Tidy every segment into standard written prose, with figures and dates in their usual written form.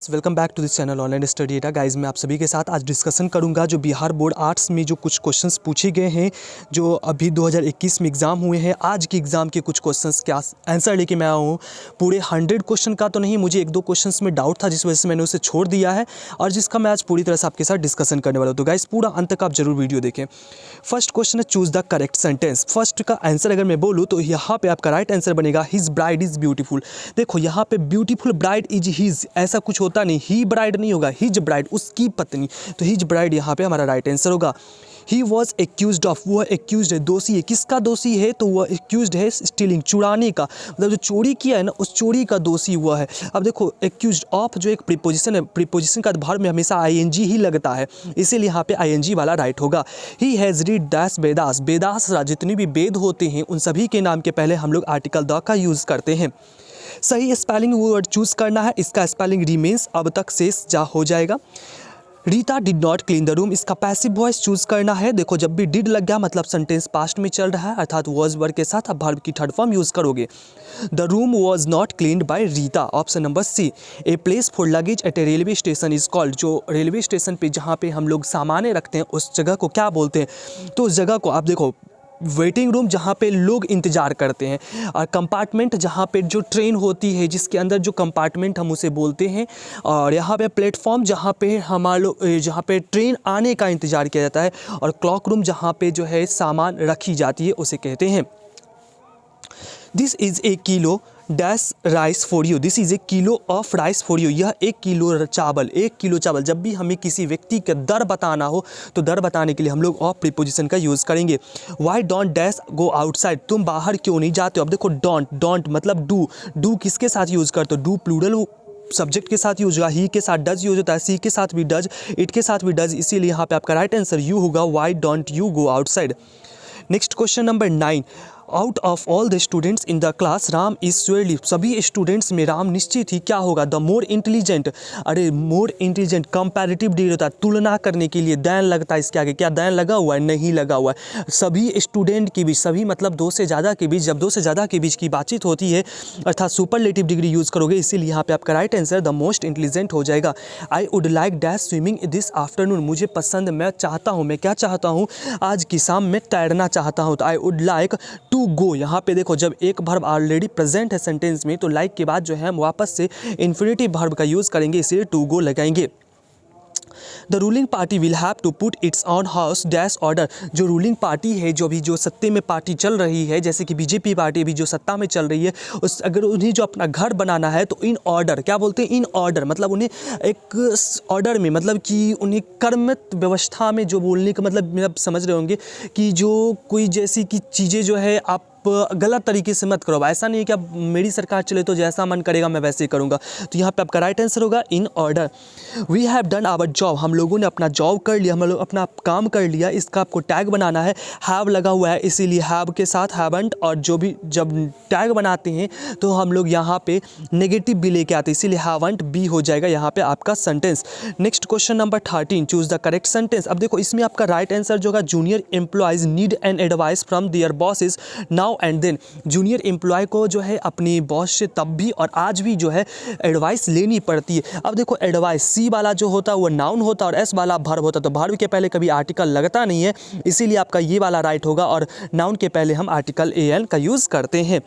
Welcome back to this channel online study data. Guys मैं आप सभी के साथ आज डिस्कशन करूंगा जो बिहार बोर्ड आर्ट्स में जो कुछ क्वेश्चंस पूछे गए हैं जो अभी 2021 में एग्ज़ाम हुए हैं। आज के एग्ज़ाम के कुछ क्वेश्चंस का आंसर लेके मैं आया हूँ। पूरे 100 क्वेश्चन का तो नहीं, मुझे एक दो क्वेश्चंस में डाउट था जिस वजह से मैंने उसे छोड़ दिया है और जिसका मैं आज पूरी तरह से आपके साथ डिस्कशन करने वाला हूँ। तो गाइस पूरा अंत तक आप जरूर वीडियो देखें। फर्स्ट क्वेश्चन है choose the correct sentence. First का आंसर अगर मैं बोलूँ तो यहाँ पे आपका राइट आंसर बनेगा हिज ब्राइड इज़ ब्यूटीफुल। देखो यहाँ पे ब्यूटीफुल ब्राइड इज हिज, ऐसा कुछ होता नहीं, ही ब्राइड नहीं होगा, हिज ब्राइड उसकी पत्नी, तो हिज ब्राइड यहाँ पे हमारा राइट आंसर होगा। ही वॉज एक्यूज्ड ऑफ, वह एक्यूज्ड है, दोषी है। किसका दोषी है? तो वह एक्यूज्ड है स्टीलिंग, चुराने का, मतलब जो चोरी किया है ना उस चोरी का दोषी हुआ है। अब देखो एक्यूज्ड ऑफ जो एक प्रीपोजिशन है, प्रीपोजिशन का भार में हमेशा आईएनजी ही लगता है, इसीलिए यहाँ पे आईएनजी वाला राइट होगा। He has read dash Vedas, Vedas जितने भी वेद होते हैं उन सभी के नाम के पहले हम लोग आर्टिकल द का यूज़ करते हैं। सही स्पेलिंग वर्ड चूज़ करना है, इसका स्पेलिंग रिमेन्स अब तक शेष जा हो जाएगा। Rita did not clean the room, इसका पैसिव वॉइस चूज करना है। देखो जब भी डिड लग गया मतलब सेंटेंस पास्ट में चल रहा है, अर्थात वॉज वर्ब के साथ आप वर्ब की थर्ड फॉर्म यूज करोगे। The room was not cleaned by Rita, option number C. A place for luggage at a railway station is called, जो रेलवे स्टेशन पे जहाँ पे हम लोग सामानें रखते हैं उस जगह को क्या बोलते हैं? तो उस जगह को आप देखो वेटिंग रूम जहाँ पे लोग इंतज़ार करते हैं, और कंपार्टमेंट जहाँ पे जो ट्रेन होती है जिसके अंदर जो कंपार्टमेंट हम उसे बोलते हैं, और यहाँ पे प्लेटफॉर्म जहाँ पे जहाँ पे ट्रेन आने का इंतज़ार किया जाता है, और क्लॉक रूम जहाँ पे जो है सामान रखी जाती है उसे कहते हैं। This is a kilo dash rice for you, this is a kilo of rice for you, यह 1 किलो चावल, 1 किलो चावल। जब भी हमें किसी व्यक्ति का दर बताना हो तो दर बताने के लिए हम लोग ऑफ प्रीपोजिशन का यूज़ करेंगे। Why don't dash go outside, तुम बाहर क्यों नहीं जाते हो? अब देखो डोंट मतलब डू किसके साथ यूज़ करते हो? डू प्लूरल सब्जेक्ट के साथ यूज होगा, ही के साथ डज यूज होता है, सी के साथ भी डज, इट के साथ भी डज, इसीलिए यहाँ पे आपका राइट आंसर यू होगा। Why don't you go outside. Next question number 9, out of all the students in the class Ram is surely, सभी स्टूडेंट्स में राम निश्चित ही क्या होगा? The more intelligent. अरे मोर इंटेलिजेंट कंपैरेटिव डिग्री होता है, तुलना करने के लिए दैन लगता है इसके आगे, क्या दैन लगा हुआ है? नहीं लगा हुआ है। सभी स्टूडेंट के बीच, सभी मतलब 2 से ज़्यादा के बीच, जब 2 से ज़्यादा के बीच की बातचीत होती है अर्थात सुपरलेटिव डिग्री यूज़ करोगे, इसीलिए यहाँ पे आपका right answer the most intelligent हो जाएगा। आई would like dash swimming this afternoon, मुझे पसंद, मैं चाहता हूँ, मैं क्या चाहता हूँ? आज की शाम में तैरना चाहता हूँ। तो I would like to go, यहाँ पे देखो जब एक वर्ब ऑलरेडी प्रेजेंट है सेंटेंस में तो लाइक के बाद जो है हम वापस से इन्फिनिटिव वर्ब का यूज़ करेंगे, इसलिए टू गो लगाएंगे। The ruling party will have to put its on house dash order, जो रूलिंग पार्टी है, जो भी जो सत्ते में पार्टी चल रही है, जैसे कि बीजेपी पार्टी अभी जो सत्ता में चल रही है, उस अगर उन्हें जो अपना घर बनाना है तो इन ऑर्डर, क्या बोलते हैं? इन ऑर्डर, मतलब उन्हें एक ऑर्डर में, मतलब कि उन्हें कर्मत व्यवस्था में, जो बोलने का मतलब आप समझ रहे होंगे कि जो कोई जैसी कि चीज़ें जो है आप गलत तरीके से मत करो। ऐसा नहीं है कि अब मेरी सरकार चले तो जैसा मन करेगा मैं वैसे ही करूँगा। तो यहाँ पे आपका राइट आंसर होगा in order. We have done our job, हम लोगों ने अपना जॉब कर लिया, हम लोग अपना काम कर लिया। इसका आपको टैग बनाना है, हैव लगा हुआ है इसीलिए हैव के साथ हैवंट, और जो भी जब टैग बनाते हैं तो हम लोग यहाँ पे नेगेटिव भी लेके आते हैं, इसीलिए हैवंट बी हो जाएगा यहाँ पे आपका sentence. Next question number 13, choose the correct sentence. अब देखो इसमें आपका राइट आंसर जो होगा, junior employees need an advice from their bosses now and then, junior employee को जो है अपने बॉस से तब भी और आज भी जो है एडवाइस लेनी पड़ती है। अब देखो एडवाइस, सी वाला जो होता है वो नाउन होता है और एस वाला वर्ब होता है, तो वर्ब के पहले कभी आर्टिकल लगता नहीं है, इसीलिए आपका ये वाला राइट होगा, और नाउन के पहले हम आर्टिकल एन का यूज़ करते हैं।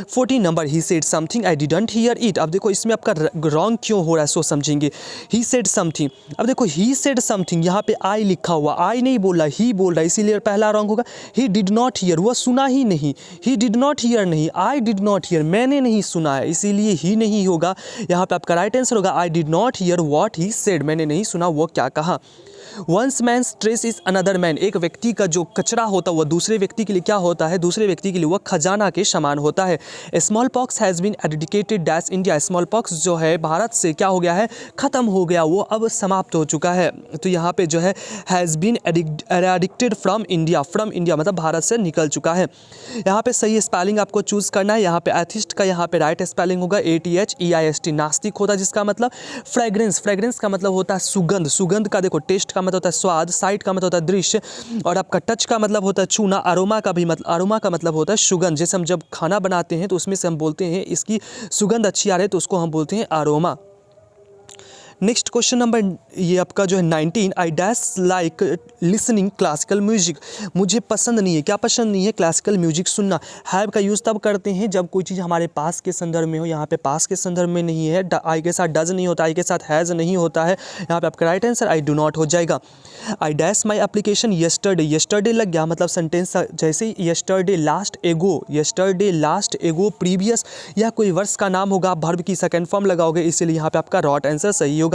14 number, he said something I didn't here it. अब देखो इसमें आपका रॉन्ग क्यों हो रहा है सो समझेंगे। ही सेड समथिंग, अब देखो ही सेड समथिंग, यहाँ पे आई लिखा हुआ, आई नहीं बोल रहा, ही बोल रहा है, इसीलिए पहला रॉन्ग होगा। ही डिड नॉट हियर, वह सुना ही नहीं, ही डिड नॉट हियर नहीं, आई डिड नॉट हियर, मैंने नहीं सुना है, इसीलिए ही नहीं होगा। यहाँ पे आपका राइट आंसर होगा I did not hear what he said, मैंने नहीं सुना वो क्या कहा। Once man stress is another man, एक व्यक्ति का जो कचरा होता है वह दूसरे व्यक्ति के लिए क्या होता है? दूसरे व्यक्ति के लिए वह खजाना के समान होता है। Smallpox has been eradicated dash India, smallpox जो है भारत से क्या हो गया है? खत्म हो गया, वो अब समाप्त हो चुका है। तो यहाँ पे जो है has been eradicated from India, from India मतलब भारत से निकल चुका है। यहाँ पे सही स्पेलिंग आपको चूज़ करना है। यहाँ पे एथिस्ट का यहाँ पे राइट स्पेलिंग होगा ATHEIST, नास्तिक होता है जिसका मतलब फ्रेग्रेंस, फ्रेग्रेंस का मतलब होता है सुगंध, सुगंध का देखो टेस्ट का मतलब होता है स्वाद, साइट का मतलब होता है दृश्य, और आपका टच का मतलब होता है छूना, अरोमा का भी मतलब, अरोमा का मतलब होता है सुगंध। जैसे हम जब खाना बनाते हैं तो उसमें से हम बोलते हैं इसकी सुगंध अच्छी आ रही है तो उसको हम बोलते हैं अरोमा। नेक्स्ट क्वेश्चन नंबर ये आपका जो है 19, I dash like listening classical music, मुझे पसंद नहीं है, क्या पसंद नहीं है, क्लासिकल म्यूजिक सुनना। हैव का यूज़ तब करते हैं जब कोई चीज़ हमारे पास के संदर्भ में हो, यहाँ पे पास के संदर्भ में नहीं है, आई के साथ डज नहीं होता, आई के साथ हैज़ नहीं होता है, यहाँ पे आपका right answer I do not हो जाएगा। I dash my application yesterday, yesterday लग गया मतलब सेंटेंस जैसे यस्टरडे लास्ट एगो, यस्टरडे लास्ट एगो प्रीवियस या कोई वर्ष का नाम होगा, आप वर्ब की सेकंड फॉर्म लगाओगे, इसीलिए यहाँ पे आपका रॉट आंसर सही होगा।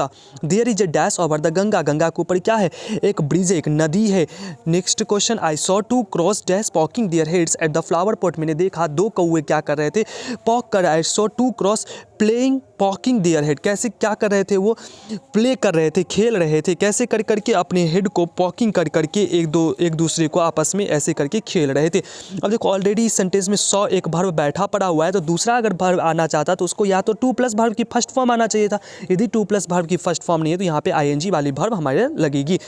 There is a dash over the Ganga, Ganga के ऊपर क्या है, एक ब्रिज है, एक नदी है। Next question, I saw two crows dash poking their heads at the flower pot, मैंने देखा दो कौवे क्या कर रहे थे, पॉक कर, I saw two crows playing poking their head, कैसे क्या कर रहे थे, वो प्ले कर रहे थे, खेल रहे थे, कैसे कर करके अपने हेड को पॉकिंग कर करके एक दूसरे को आपस में ऐसे करके खेल रहे थे। अब देखो ऑलरेडी इस सेंटेंस में सौ एक वर्ब बैठा पड़ा हुआ है, तो दूसरा अगर वर्ब आना चाहता तो उसको या तो टू प्लस वर्ब की फर्स्ट फॉर्म आना चाहिए था, यदि टू प्लस वर्ब की फर्स्ट फॉर्म नहीं है तो यहाँ पे आईएनजी वाली वर्ब हमारे लगेगी।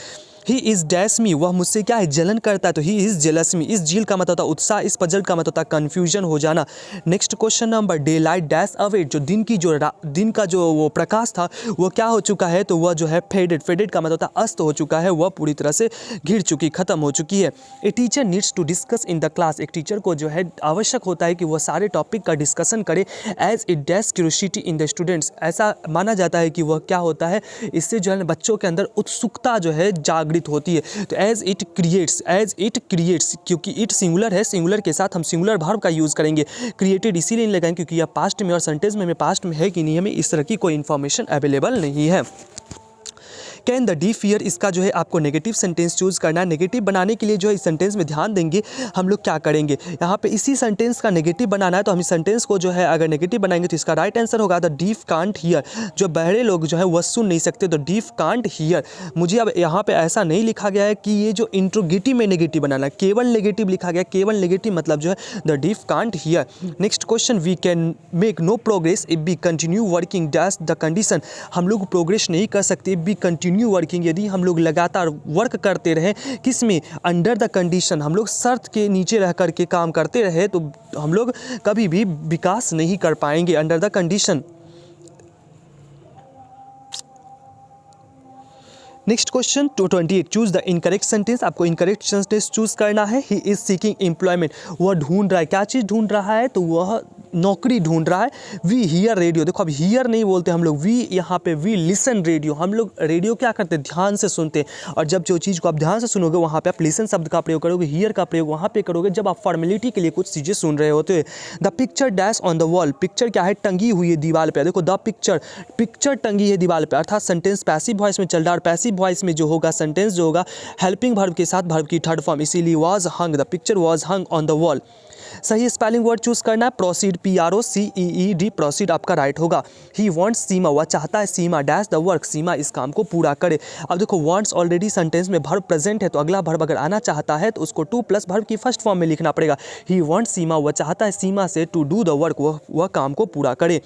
ही इज़ डैश मी, वह मुझसे क्या है, जलन करता है, तो ही इज़ जेलस मी, इस झील का मतलब होता है उत्साह, इस पजल का मतलब होता है कन्फ्यूजन हो जाना। Next question number, day light dash away, जो दिन का जो वो प्रकाश था वो क्या हो चुका है, तो वह जो है फेडेड, फेडेड का मतलब होता है अस्त हो चुका है, वह पूरी तरह से घिर चुकी, खत्म हो चुकी है। A teacher needs to discuss in the class, एक टीचर को जो है आवश्यक होता है कि वह सारे टॉपिक का डिस्कशन करे, as it dash curiosity in the students, ऐसा माना जाता है कि वह क्या होता है, इससे जो है बच्चों के अंदर उत्सुकता जो है जागृत होती है। तो एज इट क्रिएट्स, क्योंकि इट सिंगुलर है, सिंगुलर के साथ हम सिंगुलर वर्ब का यूज़ करेंगे, क्रिएटेड इसीलिए नहीं लगाएंगे क्योंकि यह पास्ट में और सेंटेंस में पास्ट में है कि नहीं, हमें इस तरह की कोई इन्फॉर्मेशन अवेलेबल नहीं है। कैन द डी फियर, इसका जो है आपको नेगेटिव सेंटेंस चूज करना है। नेगेटिव बनाने के लिए जो है इस सेंटेंस में ध्यान देंगे हम लोग क्या करेंगे, यहाँ पे इसी सेंटेंस का नेगेटिव बनाना है, तो हम इस सेंटेंस को जो है अगर नेगेटिव बनाएंगे तो इसका राइट आंसर होगा द डीफ कांट हियर, जो बहरे लोग जो है वह सुन नहीं सकते, तो डीफ कांट हियर। मुझे अब यहाँ पे ऐसा नहीं लिखा गया है कि ये जो इंट्रोगेटिव में नेगेटिव बनाना है, केवल नेगेटिव लिखा गया, केवल नेगेटिव मतलब जो है the deaf can't hear. Next question, we can make no progress if we continue working dash the condition, हम लोग प्रोग्रेस नहीं कर सकते इफ वी कंटिन्यू वर्किंग, यदि हम लोग लगातार वर्क करते रहे, किस में, अंडर द कंडीशन, हम लोग शर्त के नीचे रह करके काम करते रहे तो हम लोग कभी भी विकास नहीं कर पाएंगे, under the condition. Next question 28, choose the incorrect sentence, आपको इनकरेक्ट सेंटेंस चूज करना है। ही इज सीकिंग एम्प्लॉयमेंट, वह ढूंढ रहा है, क्या चीज़ ढूंढ रहा है, तो वह नौकरी ढूंढ रहा है। वी हियर रेडियो, देखो अब हियर नहीं बोलते हम लोग, वी यहाँ पे वी लिसन रेडियो, हम लोग रेडियो क्या करते हैं, ध्यान से सुनते हैं, और जब जो चीज़ को आप ध्यान से सुनोगे वहाँ पे आप लिसन शब्द का प्रयोग करोगे, हियर का प्रयोग वहाँ पे करोगे जब आप फॉर्मेलिटी के लिए कुछ चीज़ें सुन रहे होते हैं। The picture dash on the wall, picture क्या है, टंगी हुई है दीवार पे, देखो द पिक्चर टंगी है दीवार पे, अर्थात सेंटेंस पैसिव वॉइस में चल रहा है, और पैसिव वॉइस में जो होगा सेंटेंस जो होगा हेल्पिंग वर्ब के साथ वर्ब की थर्ड फॉर्म, इसीलिए was hung, the picture was hung on the wall. सही स्पेलिंग वर्ड चूज करना है, प्रोसीड, PROCEED, प्रोसीड आपका राइट होगा। ही वांट्स सीमा, वह चाहता है सीमा डैश द वर्क, सीमा इस काम को पूरा करे। अब देखो वांट्स ऑलरेडी सेंटेंस में वर्ब प्रेजेंट है, तो अगला वर्ब अगर आना चाहता है तो उसको टू प्लस वर्ब की फर्स्ट फॉर्म में लिखना पड़ेगा। ही वांट्स सीमा, वह चाहता है सीमा से टू डू द वर्क, वह काम को पूरा करे।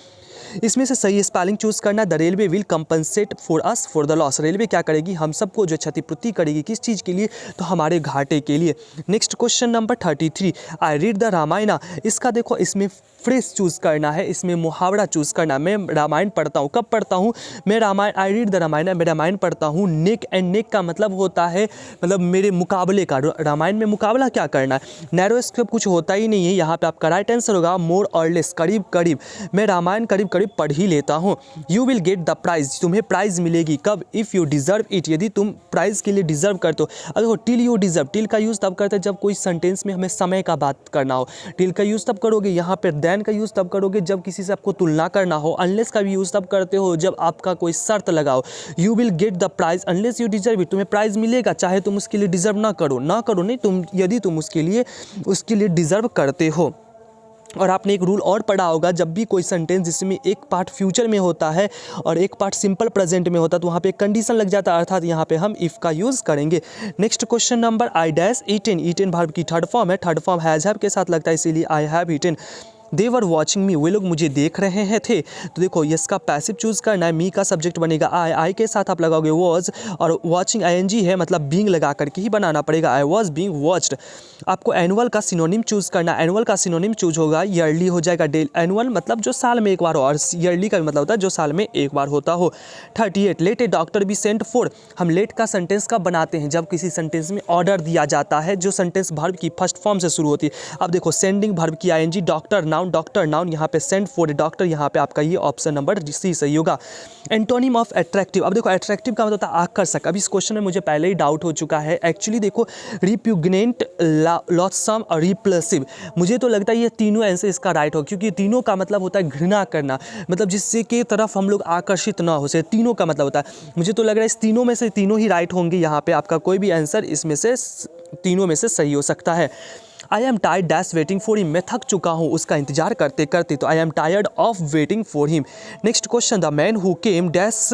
इसमें से सही स्पेलिंग चूज करना, the railway will compensate for us for the loss, railway क्या करेगी, हम सबको जो क्षतिपूर्ति करेगी, किस चीज़ के लिए, तो हमारे घाटे के लिए। Next question number 33, I read the Ramayana, इसका देखो इसमें फ्रेज चूज करना है, इसमें मुहावरा चूज करना। मैं रामायण पढ़ता हूँ, कब पढ़ता हूँ, मैं Ramayana, I read the Ramayana, मैं रामायण पढ़ता हूँ। नेक एंड नेक का मतलब होता है मतलब मेरे मुकाबले का, रामायण में मुकाबला क्या करना है, नैरो स्कोप कुछ होता ही नहीं है, यहाँ पे आपका राइट आंसर होगा मोर और लेस, करीब करीब, मैं रामायण करीब करीब पढ़ ही लेता हूँ। You will get the prize, तुम्हें प्राइज मिलेगी, कब, इफ़ यू डिजर्व इट, यदि तुम प्राइज के लिए डिजर्व करते हो। अब देखो टिल यू डिजर्व, टिल का यूज़ तब करते हैं जब कोई सेंटेंस में हमें समय का बात करना हो, टिल का यूज़ तब करोगे, यहाँ पर देन का यूज़ तब करोगे जब किसी से आपको तुलना करना हो, अनलेस का भी यूज़ तब करते हो जब आपका कोई शर्त लगाओ। You will get the prize unless you deserve it, तुम्हें प्राइज मिलेगा चाहे तुम उसके लिए डिजर्व ना करो नहीं, तुम यदि तुम उसके लिए डिजर्व करते हो। और आपने एक रूल और पढ़ा होगा, जब भी कोई सेंटेंस जिसमें एक पार्ट फ्यूचर में होता है और एक पार्ट सिंपल प्रेजेंट में होता है तो वहाँ पे एक कंडीशन लग जाता है, अर्थात यहाँ पे हम इफ़ का यूज़ करेंगे। Next question number, I dash eaten, eaten verb की थर्ड फॉर्म है, थर्ड फॉर्म हैज़ हैव के साथ लगता है, इसीलिए I have eaten. They were watching me, वे लोग मुझे देख रहे हैं थे। तो देखो इसका पैसिव चूज करना है, मी का सब्जेक्ट बनेगा आई के साथ आप लगाओगे वॉज, और वॉचिंग आईएनजी है मतलब बीइंग लगा करके ही बनाना पड़ेगा, आई वॉज बीइंग वॉच्ड। आपको एनुअल का सिनोनिम चूज करना, एनुअल का सिनोनिम चूज होगा ईयरली हो जाएगा। एनुअल मतलब जो साल में एक बार हो, और ईयरली का मतलब होता है जो साल में एक बार होता हो। 38 let a doctor be sent for, हम लेट का सेंटेंस कब बनाते हैं, जब किसी सेंटेंस में ऑर्डर दिया जाता है, जो सेंटेंस वर्ब की फर्स्ट फॉर्म से शुरू होती है। अब देखो सेंडिंग वर्ब की आईएनजी, डॉक्टर नाउन, यहाँ पे सेंट फॉर ए डॉक्टर, यहाँ पे आपका ये ऑप्शन नंबर सी सही होगा। एंटोनिम ऑफ अट्रैक्टिव, अब देखो अट्रैक्टिव का मतलब होता है आकर्षक। अब इस क्वेश्चन में मुझे पहले ही डाउट हो चुका है एक्चुअली। देखो रिप्यूगनेंट, लॉथसम और रिपल्सिव, मुझे तो लगता है ये तीनों आंसर इसका राइट हो, क्योंकि तीनों का मतलब होता है घृणा करना, मतलब जिससे के तरफ हम लोग आकर्षित ना हो से, तीनों का मतलब होता है। मुझे तो लग रहा है इस तीनों में से तीनों ही राइट होंगे। यहाँ पे आपका कोई भी आंसर इसमें से तीनों में से सही हो सकता है। I am tired dash waiting for him, मैं थक चुका हूँ उसका इंतजार करते करते, तो I am tired of waiting for him. Next question, the man who came dash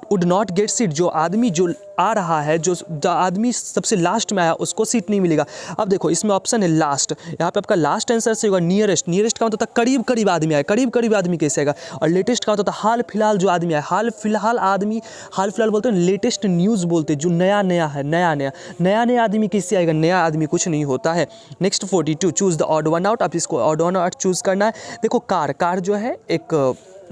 would not gate seat, जो आदमी जो आ रहा है, जो आदमी सबसे लास्ट में आया उसको सीट नहीं मिलेगा। अब देखो इसमें ऑप्शन है लास्ट, यहाँ पे आपका लास्ट आंसर से होगा नियरेस्ट। नियरेस्ट का मतलब होता है करीब करीब आदमी आए, करीब करीब आदमी कैसे आएगा। और लेटेस्ट का मतलब होता है हाल फिलहाल जो आदमी आए, हाल फिलहाल आदमी, हाल फिलहाल बोलते हैं लेटेस्ट न्यूज़ बोलते हैं, जो नया नया है, नया आदमी कैसे आएगा, नया आदमी कुछ नहीं होता है। Next 42 choose the odd one out, अब इसको ऑड वन आउट चूज़ करना है। देखो कार जो है एक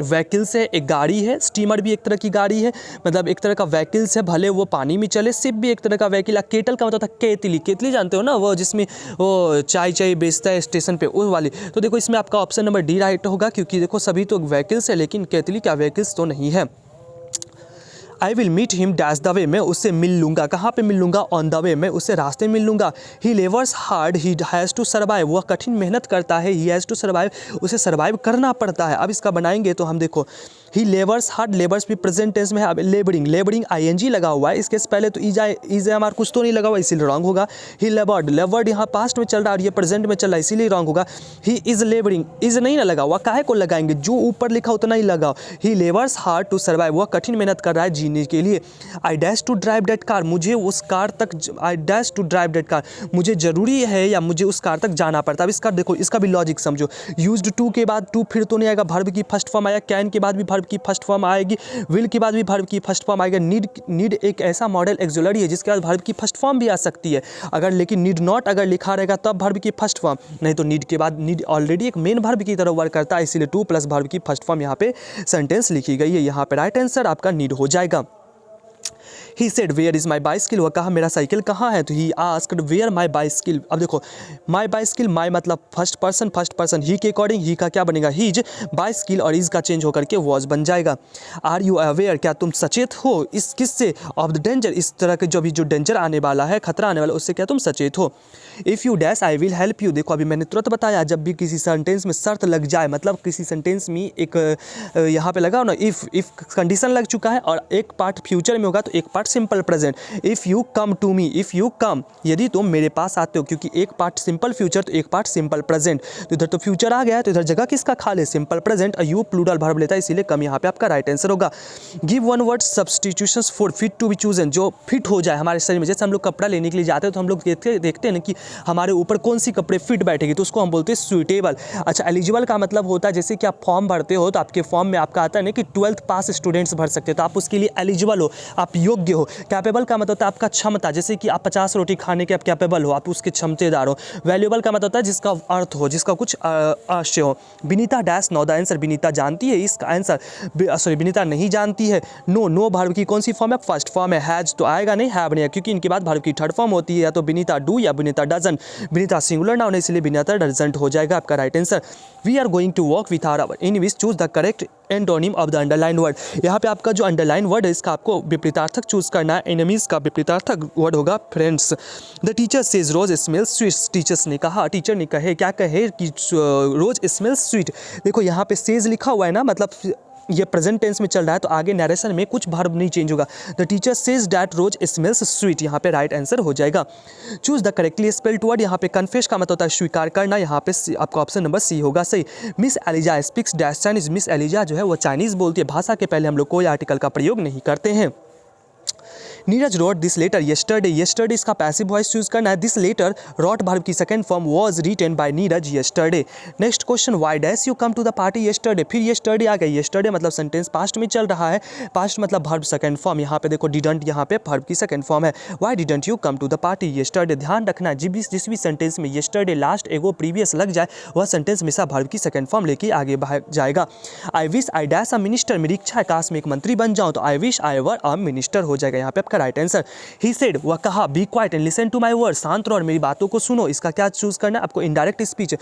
व्हीकल्स है, एक गाड़ी है। स्टीमर भी एक तरह की गाड़ी है, मतलब एक तरह का व्हीकल्स है, भले वो पानी में चले। शिप भी एक तरह का व्हीकल है। केटल का मतलब था केतली जानते हो ना, वो जिसमें वो चाय बेचता है स्टेशन पे, वो वाली। तो देखो इसमें आपका ऑप्शन नंबर डी राइट होगा, क्योंकि देखो सभी तो व्हीकल्स है लेकिन केतली का व्हीकल्स तो नहीं है। I will meet him dash the way, मैं उससे मिल लूँगा। कहाँ पे मिल लूँगा, ऑन द वे, मैं उससे रास्ते में मिल लूँगा। He labours hard he has to survive, वह कठिन मेहनत करता है। ही हैज़ टू सर्वाइव, उसे सर्वाइव करना पड़ता है। अब इसका बनाएंगे तो हम देखो ही लेवर्स हार्ड, लेवर्स भी प्रेजेंट टेंस में है। अब लेबरिंग आईएनजी लगा हुआ है, इसके पहले तो इज हमारा कुछ तो नहीं लगा हुआ, इसीलिए रॉन्ग होगा। ही लेवर्ड यहाँ पास्ट में चल रहा है और ये प्रेजेंट में चल रहा है, इसीलिए रॉन्ग होगा। ही इज लेबरिंग, इज नहीं ना लगा हुआ, काहे को लगाएंगे, जो ऊपर लिखा उतना ही लगाओ। He labours hard to survive, वह कठिन मेहनत कर रहा है जीने के लिए। I dash to drive that car, मुझे उस कार तक, I dash to drive that car, मुझे जरूरी है या मुझे उस कार तक जाना पड़ता है। अब इसका देखो, इसका भी लॉजिक समझो। यूज्ड टू के बाद टू फिर तो नहीं आएगा, वर्ब की फर्स्ट फॉर्म आया। कैन के बाद भी वर्ब की फर्स्ट फॉर्म आएगी, विल के बाद भी वर्ब की फर्स्ट फॉर्म आएगा। नीड एक ऐसा मॉडल एक्सुलरी है जिसके बाद वर्ब की फर्स्ट फॉर्म भी आ सकती है, अगर लेकिन नीड नॉट अगर लिखा रहेगा तब वर्ब की फर्स्ट फॉर्म, नहीं तो नीड के बाद नीड ऑलरेडी एक मेन वर्ब की तरह वर्क करता है, इसीलिए टू प्लस वर्ब की फर्स्ट फॉर्म यहाँ पे सेंटेंस लिखी गई है। यहाँ पे राइट आंसर आपका नीड हो जाएगा। He said where is my bicycle, वह कहा मेरा साइकिल कहाँ है, तो he asked where my bicycle. अब देखो माई बाइसिकल, माई मतलब फर्स्ट पर्सन, ही के अकॉर्डिंग ही का क्या बनेगा, हीज, बाइसिकल और इज का चेंज होकर के वॉज बन जाएगा। आर यू अवेयर, क्या तुम सचेत हो इस किससे, ऑफ द डेंजर, इस तरह के जो भी जो डेंजर आने वाला है, खतरा आने वाला, उससे क्या तुम सचेत हो। If you dash I will help you, देखो अभी मैंने तुरंत बताया, जब भी किसी सेंटेंस में शर्त लग जाए, मतलब किसी सेंटेंस में एक यहाँ पे लगाओ ना, इफ़ कंडीशन लग चुका है और एक पार्ट फ्यूचर में होगा तो एक part simple present. If you come to me, if you come, यदि तुम मेरे पास आते हो, क्योंकि एक पार्ट सिंपल फ्यूचर तो एक पार्ट सिंपल प्रेजेंट, तो इधर तो फ्यूचर आ गया है तो इधर जगह किसका खाली, सिंपल प्रेजेंट, और यू प्लूरल वर्ब लेता है, इसीलिए कम यहाँ पे आपका राइट आंसर होगा। Give one word substitutions for fit to be chosen, जो फिट हो जाए हमारे शरीर में। जैसे हम लोग कपड़ा लेने के लिए जाते हैं तो हम लोग देखते हैं ना कि हमारे ऊपर कौन सी कपड़े फिट बैठेगी, तो उसको हम बोलते हैं सुइटेबल। अच्छा, एलिजिबल का मतलब होता है जैसे कि आप फॉर्म भरते हो तो आपके फॉर्म में आपका आता है ना कि 12th पास स्टूडेंट्स भर सकते हैं, तो आप उसके लिए एलिजिबल हो, आप योग्य हो। कैपेबल का मतलब होता है आपका क्षमता, जैसे कि आप 50 रोटी खाने के आप कैपेबल हो, आप उसके क्षमतेदार हो। वैल्यूएबल का मतलब होता है जिसका अर्थ हो, जिसका कुछ आशय हो। Vinita dash know the answer, Vinita जानती है इसका आंसर, सॉरी विनीता नहीं जानती है। नो वर्ब की कौन सी फॉर्म है, फर्स्ट फॉर्म है। हैज तो आएगा नहीं, हैव नहीं है, क्योंकि इनके बाद वर्ब की थर्ड फॉर्म होती है, या तो विनीता डू या Vinita does. Vinita singular noun है, इसलिए विनीता डजंट हो जाएगा आपका right answer. We are going to walk with our enemies, choose the correct antonym of the underline word. यहाँ पे आपका जो अंडरलाइन वर्ड है इसका आपको विपरीतार्थक चूज करना है। एनिमीज का विपरीतार्थक वर्ड होगा friends. The teacher says rose smells sweet, teachers ने कहा, टीचर ने कहे, क्या कहे कि रोज स्मेल्स स्वीट। देखो यहाँ पे सेज लिखा हुआ है ना, मतलब ये प्रेजेंट टेंस में चल रहा है, तो आगे नरेशन में कुछ वर्ब नहीं चेंज होगा। The teacher says that rose smells sweet, यहाँ पे राइट आंसर हो जाएगा। Choose the correctly spelled word, यहाँ पे कन्फेस का मतलब होता है स्वीकार करना, यहाँ पे आपका ऑप्शन नंबर सी होगा सही। Miss Eliza speaks dash Chinese, Miss Eliza जो है वो चाइनीज बोलती है, भाषा के पहले हम लोग कोई आर्टिकल का प्रयोग नहीं करते हैं। Neeraj wrote this letter yesterday, yesterday इसका पैसिव वॉइस चूज करना है। दिस लेटर रॉट वर्ब की second form was written by Neeraj yesterday. Next question, why dash you come to the party yesterday, फिर येस्टरडे आ गया। येस्टरडे मतलब सेंटेंस पास्ट में चल रहा है, पास्ट मतलब वर्ब सेकंड फॉर्म, यहाँ पे देखो डिडंट, यहाँ पे वर्ब की सेकंड फॉर्म है। Why didn't you come to the party yesterday, ध्यान रखना जिस भी सेंटेंस में येस्टरडे लास्ट एगो प्रीवियस लग जाए वह सेंटेंस हमेशा वर्ब की सेकंड फॉर्म लेके आगे भाग जाएगा। I wish I dash a minister, मेरी इच्छा है काश मैं एक मंत्री बन जाऊं, तो I wish I were a minister हो जाएगा यहाँ पे आपका राइट आंसर। ही सेड, वह कहा, be quiet and listen to my word, शांत रहो और मेरी बातों को सुनो, इसका क्या चूज करना है आपको, इनडायरेक्ट स्पीच।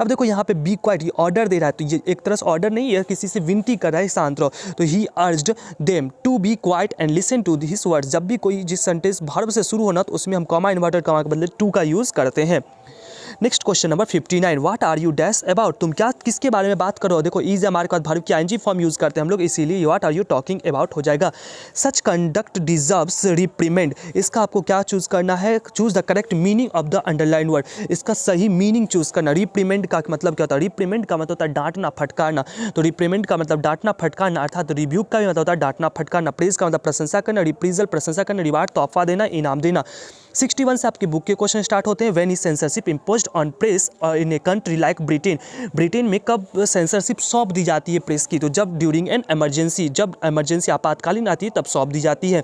अब देखो यहाँ पे बी क्वाइट, ये ऑर्डर दे रहा है, तो ये एक तरह से ऑर्डर नहीं है, किसी से विनती कर रहा है शांत रहो, तो he urged them to be quiet and listen to his words. जब भी कोई जिस सेंटेंस वर्ब से शुरू होना तो उसमें हम कॉमा इन्वर्टेड कॉमा के बदले टू का यूज करते हैं। Next question number 59, what are you dash about, तुम क्या किसके बारे में बात करो। देखो इज हमारे पास वर्ब की आईएनजी फॉर्म यूज करते हैं हम लोग, इसीलिए what are you talking about हो जाएगा। सच कंडक्ट डिजर्व्स रिप्रीमेंड, इसका आपको क्या चूज करना है, choose the correct meaning of the underline word, इसका सही मीनिंग चूज करना। रिप्रीमेंड का मतलब क्या होता है, रिप्रीमेंड का मतलब होता है डांटना फटकारना, तो रिप्रीमेंड का मतलब डांटना फटकारना, अर्थात रिब्यूक का भी मतलब होता है डांटना फटकारना। प्रेज का मतलब प्रशंसा करना, रिप्रीजल प्रशंसा करना, रिवार्ड तोहफा देना, इनाम देना। 61 से आपकी बुक के क्वेश्चन स्टार्ट होते हैं। When is censorship imposed on press in a country like Britain, Britain में कब सेंसरशिप सौंप दी जाती है प्रेस की, तो जब ड्यूरिंग एन इमरजेंसी, जब इमरजेंसी आपातकालीन आती है तब सौंप दी जाती है।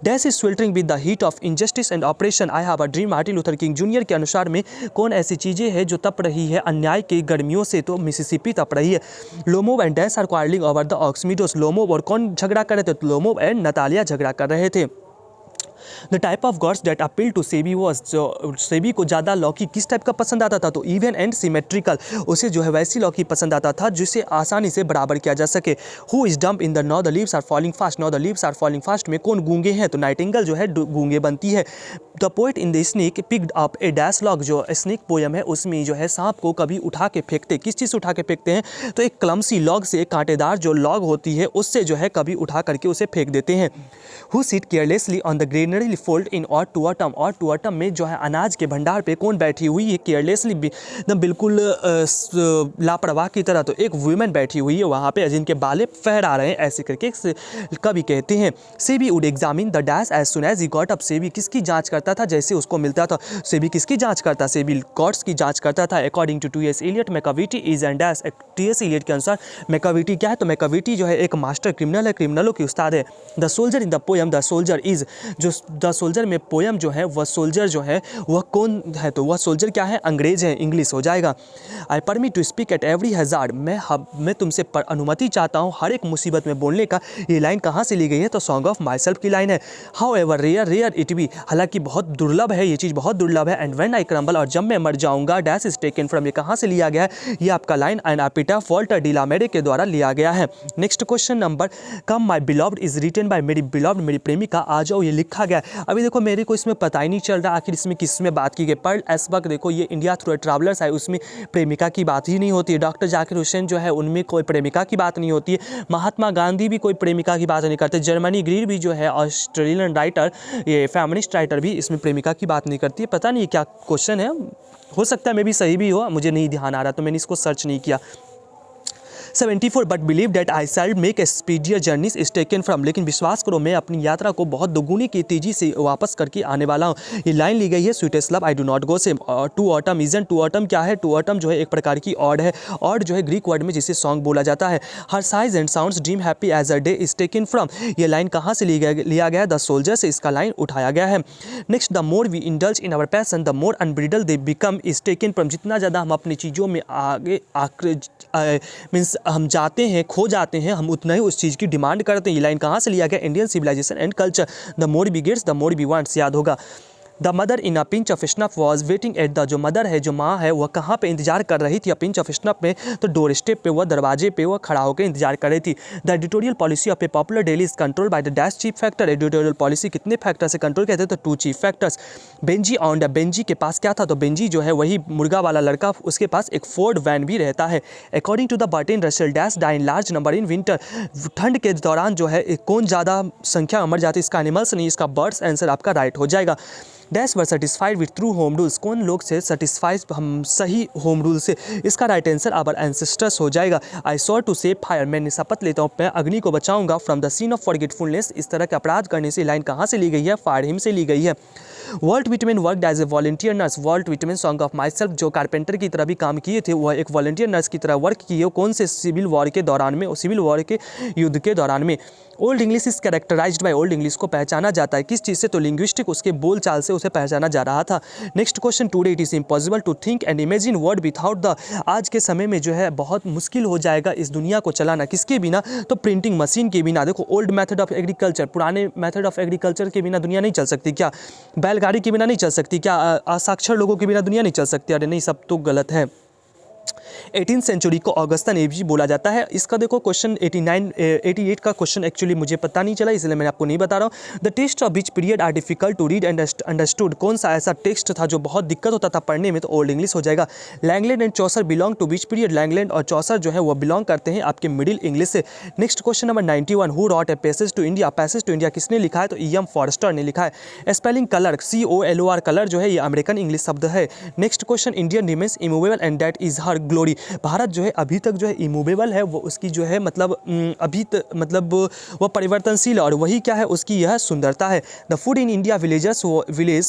Dash is sweltering with the heat of injustice and operation, I have a dream, Martin Luther king junior के अनुसार में कौन ऐसी चीज़ें हैं जो तप रही है अन्याय की गर्मियों से, तो मिसिसिपी तप रही है। Lomov and dash are quarrelling over the Oxmeadows, Lomov और कौन झगड़ा कर रहे थे, लोमोव एंड नतालिया झगड़ा कर रहे थे। The type of gods that appeal to Sebi was, जो सेबी को ज़्यादा लौकी किस टाइप का पसंद आता था, तो इवन एंड सिमेट्रिकल, उसे जो है वैसी लौकी पसंद आता था जिसे आसानी से बराबर किया जा सके। Who is dumb in the now the leaves are falling fast, now the leaves are falling fast में कौन गूंगे हैं, तो नाइटिंगेल जो है गूंगे बनती है। The poet in the snake picked up A dash log, जो स्नेक पोयम है उसमें जो है सांप को कभी उठा के फेंकते, किस चीज़ से उठा के फेंकते हैं, तो एक क्लमसी लॉग से, कांटेदार जो लॉग होती है उससे जो है कभी उठा करके उसे फेंक देते हैं। Who sit carelessly on the granary fold in और टू ऑटम, और टू ऑटम में जो है अनाज के भंडार पे कौन बैठी हुई है, केयरलेसली, बिल्कुल लापरवाह की तरह, तो एक वुमेन बैठी हुई है वहाँ पे जिनके बाले फहरा रहे हैं, ऐसे करके कभी कहते हैं। Sebi would examine the dash as soon as he got up, Sebi किसकी जांच करता था जैसे उसको मिलता था, सेबी किसकी जांच करता, सेबी गॉड्स की जांच करता था। According to T S Eliot Macavity is and dash, T S Eliot के अनुसार मैकाविटी क्या है, तो मैकाविटी जो है एक मास्टर क्रिमिनल है, क्रिमिनलों की उस्ताद है। The soldier in the poem, the soldier is, जो द सोल्जर में पोयम जो है वह सोल्जर जो है वह कौन है, तो वह सोल्जर क्या है, अंग्रेज है, इंग्लिश हो जाएगा। I permit to speak at every hazard, मैं तुमसे अनुमति चाहता हूँ हर एक मुसीबत में बोलने का। ये लाइन कहाँ से ली गई है, तो सॉन्ग ऑफ माई सेल्फ की लाइन है। However rare rare it be, हालांकि बहुत दुर्लभ है, ये चीज़ बहुत दुर्लभ है। एंड व्हेन आई क्रम्बल, और जब मैं मर जाऊँगा, डैश इज टेकन फ्रॉम, ये कहाँ से लिया गया है, ये आपका line and epitaph Walter de la Mare के द्वारा लिया गया है। Next question number, come my beloved is written by, मेरी बिलव्ड मेरी प्रेमिका आ जाओ, ये लिखा गया है। अभी देखो मेरे को इसमें पता ही नहीं चल रहा आखिर इसमें किस में बात की गई। पर्ल एसबर्ग, देखो ये इंडिया थ्रू ट्रैवलर्स है, उसमें प्रेमिका की बात ही नहीं होती है। डॉक्टर जाकिर हुसैन जो है उनमें कोई प्रेमिका की बात नहीं होती है। महात्मा गांधी भी कोई प्रेमिका की बात नहीं करते। जर्मनी ग्रीर भी जो है ऑस्ट्रेलियन राइटर, ये फेमिनिस्ट राइटर भी इसमें प्रेमिका की बात नहीं करती है। पता नहीं क्या क्वेश्चन है, हो सकता है मैं भी सही भी हो, मुझे नहीं ध्यान आ रहा तो मैंने इसको सर्च नहीं किया। 74 but believe that I shall make a speedier journeys is taken from, लेकिन विश्वास करो मैं अपनी यात्रा को बहुत दोगुनी की तेजी से वापस करके आने वाला हूँ। ये लाइन ली गई है sweetest love I do not go same. To autumn is in, to autumn क्या है, टू ऑटम जो है एक प्रकार की ऑड है, ऑड जो है ग्रीक वर्ड में जिसे सॉन्ग बोला जाता है। Her sighs and sounds dream happy as a day is taken from, ये लाइन कहाँ से लिया गया, द सोल्जर से इसका लाइन उठाया गया है। Next, the more we indulge in our passion the more unbridled they become is taken from, जितना ज़्यादा हम अपनी चीज़ों में आगे मीन्स हम जाते हैं, खो जाते हैं, हम उतना ही उस चीज़ की डिमांड करते हैं। ये लाइन कहाँ से लिया गया, Indian civilization and culture. The more we gets the more we wants, याद होगा। The mother in a pinch of snuff was waiting at the, जो मदर है, जो माँ है, वह कहाँ पे इंतजार कर रही थी, अ पिंच ऑफ स्नफ में, तो डोर स्टेप पे, वह दरवाजे पे वह खड़ा होकर इंतजार कर रही थी। The editorial policy of a popular daily is control by the dash chief factor, editorial policy कितने फैक्टर से कंट्रोल कहते हैं, तो two chief factors. Benjy on the, Benjy के पास क्या था, तो बेंजी जो है वही मुर्गा वाला लड़का, उसके पास एक फोर्ड वैन भी रहता है। According to the Bertrand Russell dash die in large number in winter, ठंड के दौरान जो है कौन ज़्यादा संख्या में मर जाती है, इसका एनिमल्स नहीं, इसका बर्ड्स, आंसर आपका राइट हो जाएगा। Dash were satisfied with true home rules, कौन लोग से सेटिस्फाइड हम सही होम रूल से, इसका राइट आंसर आवर एंसेस्टर्स हो जाएगा। I swore to save fire, मैंने शपथ लेता हूँ मैं अग्नि को बचाऊंगा from the scene of forgetfulness, इस तरह के अपराध करने से लाइन कहाँ से ली गई है, फायर हिम से ली गई है। Walt Whitman worked as a volunteer nurse, Walt Whitman song of माई सेल्फ जो कारपेंटर की तरह भी काम किए थे वह एक वॉलंटियर नर्स की तरह वर्क किए, कौन से सिविल वॉर के दौरान में, सिविल वॉर के युद्ध के दौरान में। Old English is characterized by, Old English को पहचाना जाता है किस चीज़ से, तो लिंग्विस्टिक उसके बोल चाल से उसे पहचाना जा रहा था। Next question, today it is impossible to think and imagine word without the, आज के समय में जो है बहुत मुश्किल हो जाएगा इस दुनिया को चलाना किसके बिना, तो प्रिंटिंग मशीन के बिना। देखो ओल्ड मेथड ऑफ एग्रीकल्चर, पुराने मेथड ऑफ एग्रीकल्चर के बिना दुनिया नहीं चल सकती क्या, बैलगाड़ी के बिना नहीं चल सकती क्या, असाक्षर लोगों के बिना दुनिया नहीं चल सकती, अरे नहीं सब तो गलत है। 18th सेंचुरी को ऑगस्टन एज भी बोला जाता है। इसका देखो क्वेश्चन 88 का क्वेश्चन एक्चुअली मुझे पता नहीं चला इसलिए मैं आपको नहीं बता रहा हूँ। The text of which period are difficult to read and understood, कौन सा ऐसा टेक्स्ट था जो बहुत दिक्कत होता था पढ़ने में, तो ओल्ड इंग्लिश हो जाएगा। Langland and Chaucer belong to which period, Langland और चौसर जो है वो बिलोंग करते हैं आपके मिडिल इंग्लिश से। Next question number 91, who wrote a passage to India, passage to India किसने लिखा है, तो E.M. फॉरेस्टर ने लिखा है। स्पेलिंग कलर, COLOR कलर जो है ये अमेरिकन इंग्लिश शब्द है। Next question, Indian remains immovable and that is her glory, Bharat जो है अभी तक जो है इमूवेबल है, वो उसकी जो है मतलब मतलब वो परिवर्तनशील है और वही क्या है उसकी यह सुंदरता है। The food in India village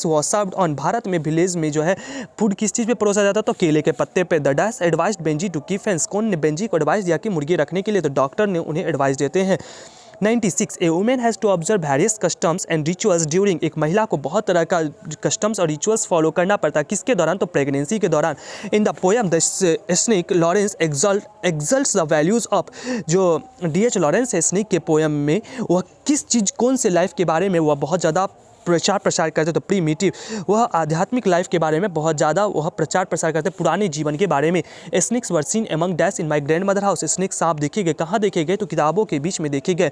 was served on, Bharat में विलेज में जो है फूड किस चीज़ पे परोसा जाता है, तो केले के पत्ते पे। The dash advised Benjy to keep fence, कौन ने बेंजी को एडवाइस दिया कि मुर्गी रखने के लिए, तो डॉक्टर ने उन्हें एडवाइस देते हैं। 96, a women has to observe various customs and rituals during, एक महिला को बहुत तरह का कस्टम्स और रिचुअल्स फॉलो करना पड़ता है किसके दौरान, तो प्रेगनेंसी के दौरान। In the poem the snake Lawrence exalts the values of, जो D.H. लॉरेंस है स्नेक के पोएम में वह किस चीज़ कौन से लाइफ के बारे में वह बहुत ज़्यादा प्रचार करते, तो प्रीमिटिव, वह आध्यात्मिक लाइफ के बारे में बहुत ज़्यादा वह प्रचार करते, पुराने जीवन के बारे में। Snakes were seen among dash in my grandmother house, snake सांप देखे गए, कहाँ देखे गए, तो किताबों के बीच में देखे गए।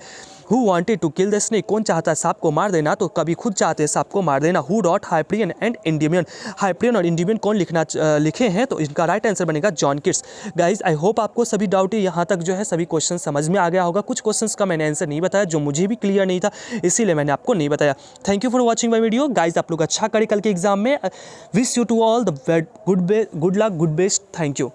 Who wanted to kill the snake, कौन चाहता है सांप को मार देना, तो कभी खुद चाहते हैं सांप को मार देना। Who rot Hyperion and Indian, Hyperion और इंडियन कौन लिखे हैं, तो इनका राइट आंसर बनेगा John Keats. Guys I hope आपको सभी डाउट यहाँ तक जो है सभी क्वेश्चन समझ में आ गया होगा। कुछ क्वेश्चन का मैंने आंसर नहीं बताया जो मुझे भी क्लियर नहीं था, इसीलिए मैंने आपको नहीं बताया। Thank you for watching my video guys, आप लोग अच्छा करें कल के एग्जाम में। Wish you to all the good luck, good best, thank you.